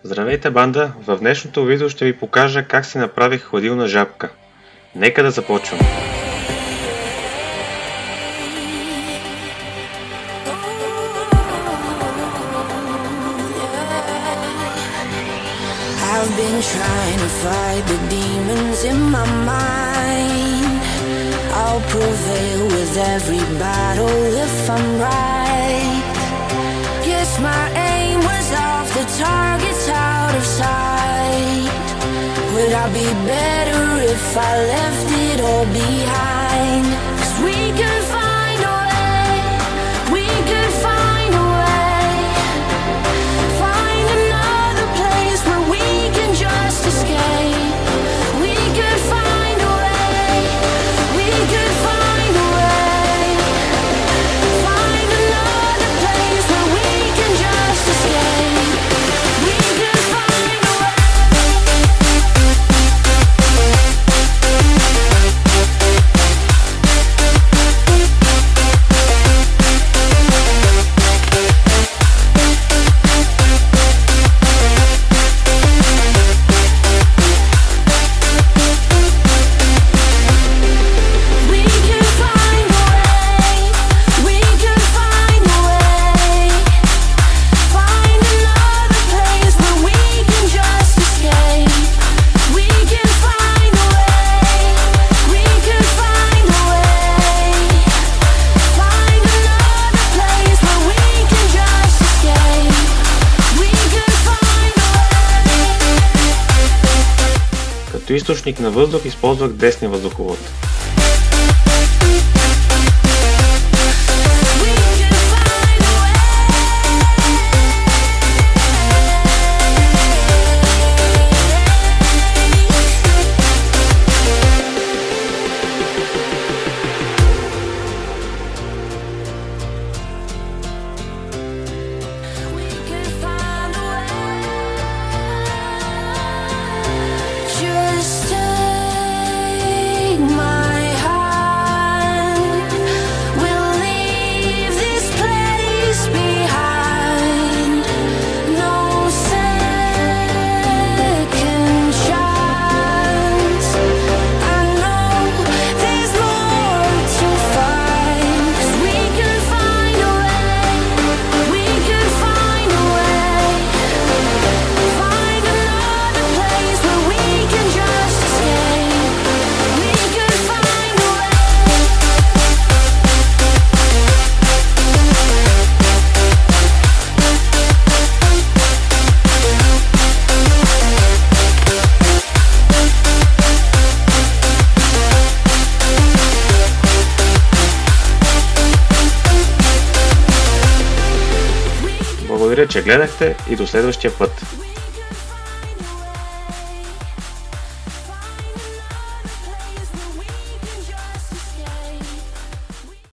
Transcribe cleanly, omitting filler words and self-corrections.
Здравейте, банда! В днешното видео ще ви покажа как си направих хладилна жабка. Нека да започваме! I've been trying to fight the demons in my mind. I'll prevail with every battle if I'm right. Guess my aim was off, the target's out of sight. Would I be better if I left it all behind? 'Cause we could find a way, we could find a way. Find another place where we can just escape. We could find a way, we could find a way. Find another place where we can just escape. We could find a way. We could find a way, we could find a way. Find another place where we can just escape. We could find a way, we could find a way. Find another place where we can just escape. We could find a way. Като източник на въздух използвах десния въздуховод. We could find a way. We could find a way. Just take my hand. We'll leave this place behind. No second chance. I know there's more to find. 'Cause we could find a way, we could find a way. Find another place where we can just escape. We could find a way. Благодаря, че гледахте и до следващия път!